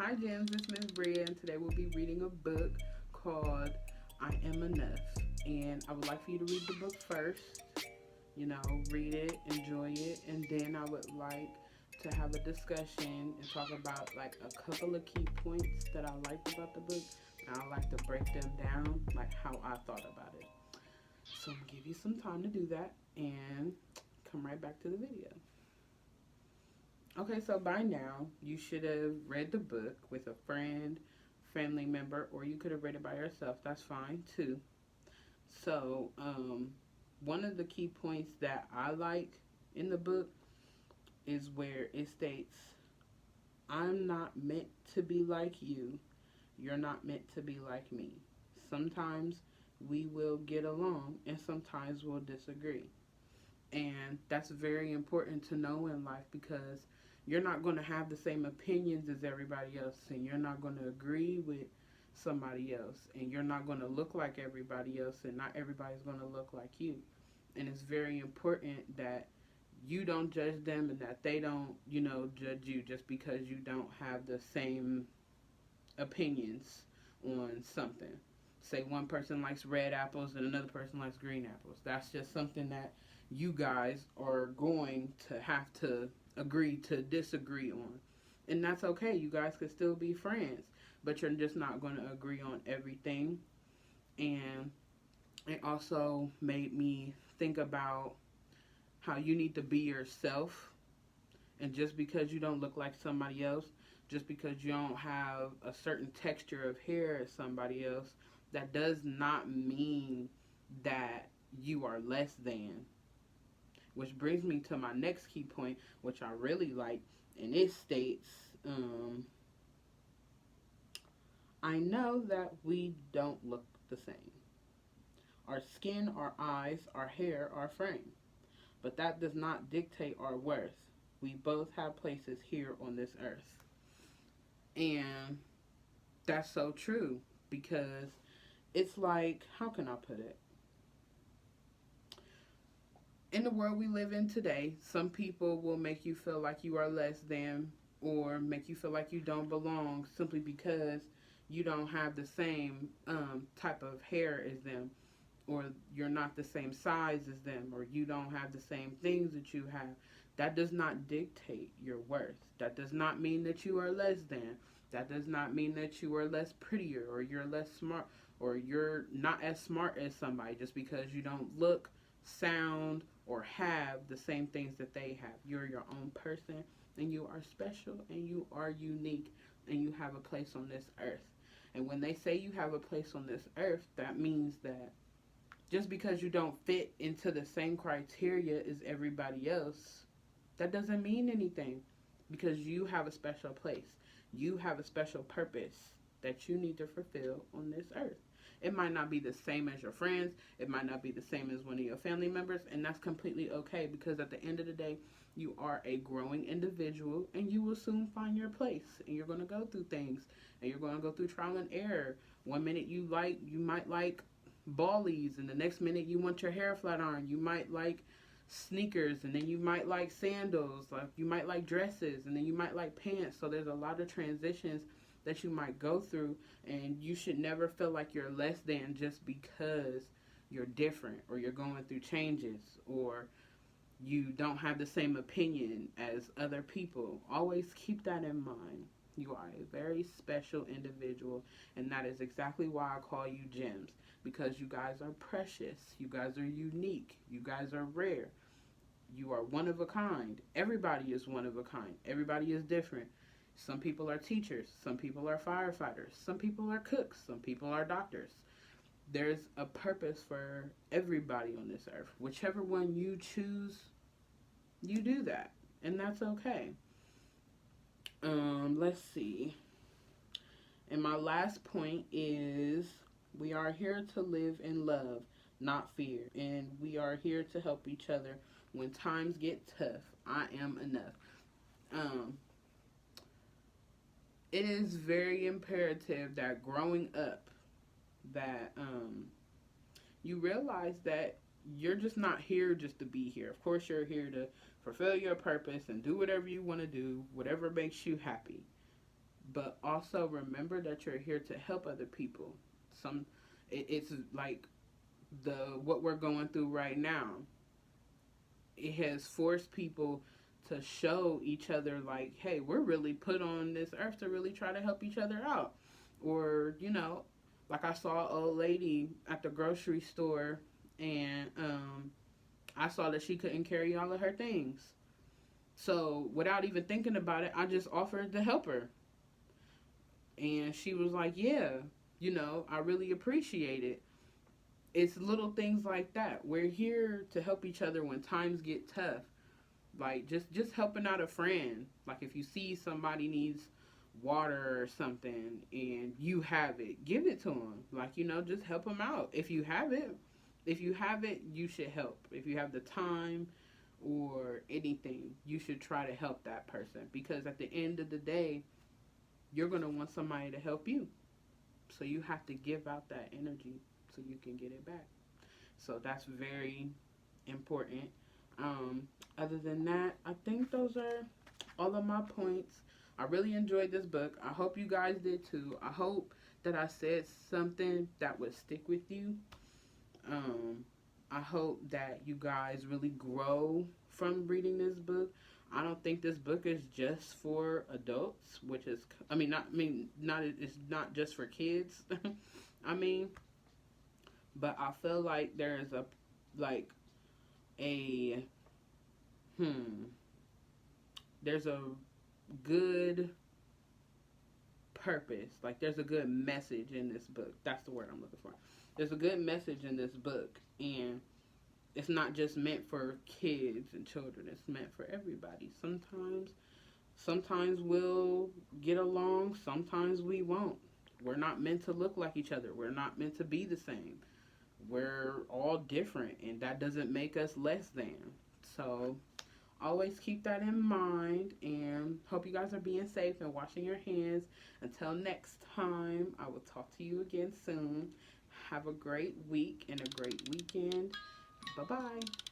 Hi, Gems. It's Miss Bria, and today we'll be reading a book called I Am Enough. And I would like for you to read the book first, read it, enjoy it, and then I would like to have a discussion and talk about like a couple of key points that I liked about the book. And I like to break them down, like how I thought about it. So I'm gonna give you some time to do that and come right back to the video. Okay, so by now you should have read the book with a friend, family member, or you could have read it by yourself. That's fine too. So, one of the key points that I like in the book is where it states, I'm not meant to be like you. You're not meant to be like me. Sometimes we will get along and sometimes we'll disagree. And that's very important to know in life because you're not going to have the same opinions as everybody else, and you're not going to agree with somebody else, and you're not going to look like everybody else, and not everybody's going to look like you. And it's very important that you don't judge them and that they don't, judge you just because you don't have the same opinions on something. Say one person likes red apples and another person likes green apples. That's just something that you guys are going to have to agree to disagree on. And that's okay. You guys could still be friends, but you're just not going to agree on everything. And it also made me think about how you need to be yourself. And just because you don't look like somebody else, just because you don't have a certain texture of hair as somebody else, that does not mean that you are less than. Which brings me to my next key point, which I really like, and it states, I know that we don't look the same. Our skin, our eyes, our hair, our frame. But that does not dictate our worth. We both have places here on this earth. And that's so true because it's like, how can I put it? In the world we live in today, some people will make you feel like you are less than or make you feel like you don't belong simply because you don't have the same type of hair as them, or you're not the same size as them, or you don't have the same things that you have. That does not dictate your worth. That does not mean that you are less than. That does not mean that you are less prettier or you're less smart or you're not as smart as somebody just because you don't look, sound, or have the same things that they have. You're your own person and you are special and you are unique and you have a place on this earth. And when they say you have a place on this earth, that means that just because you don't fit into the same criteria as everybody else, that doesn't mean anything because you have a special place. You have a special purpose that you need to fulfill on this earth. It might not be the same as your friends. It might not be the same as one of your family members. And that's completely okay because at the end of the day, you are a growing individual and you will soon find your place. And you're going to go through things and you're going to go through trial and error. One minute you might like ballies, and the next minute you want your hair flat iron. You might like sneakers, and then you might like sandals, like you might like dresses, and then you might like pants. So there's a lot of transitions that you might go through, and you should never feel like you're less than just because you're different or you're going through changes or you don't have the same opinion as other people. Always keep that in mind. You are a very special individual, and that is exactly why I call you gems, because you guys are precious. You guys are unique. You guys are rare. You are one of a kind. Everybody is one of a kind. Everybody is different. Some people are teachers. Some people are firefighters. Some people are cooks. Some people are doctors. There's a purpose for everybody on this earth. Whichever one you choose, you do that. And that's okay. Let's see. And my last point is we are here to live in love, not fear. And we are here to help each other when times get tough. I am enough. Um, it is very imperative that growing up that you realize that you're just not here just to be here. Of course, you're here to fulfill your purpose and do whatever you want to do, whatever makes you happy. but also remember that you're here to help other people. It's like the what we're going through right now. It has forced people to show each other like, hey, we're really put on this earth to really try to help each other out. Or, like I saw an old lady at the grocery store, and I saw that she couldn't carry all of her things. So without even thinking about it, I just offered to help her. And she was like, yeah, I really appreciate it. It's little things like that. We're here to help each other when times get tough. Like just helping out a friend. Like if you see somebody needs water or something and you have it, give it to them. Like just help them out. If you have it, you should help. If you have the time or anything, you should try to help that person, because at the end of the day, you're going to want somebody to help you. So you have to give out that energy so you can get it back. So that's very important. Um, Other than that, I think those are all of my points. I really enjoyed this book. I hope you guys did too. I hope that I said something that would stick with you. Um, I hope that you guys really grow from reading this book. I don't think this book is just for adults, which is, it's not just for kids. I mean, but I feel like there's like a, hmm, there's a good purpose. Like there's a good message in this book. That's the word I'm looking for. There's a good message in this book, and it's not just meant for kids and children. It's meant for everybody. Sometimes we'll get along, sometimes we won't. We're not meant to look like each other. We're not meant to be the same. We're all different, and that doesn't make us less than. So always keep that in mind, and hope you guys are being safe and washing your hands. Until next time, I will talk to you again soon. Have a great week and a great weekend. Bye bye.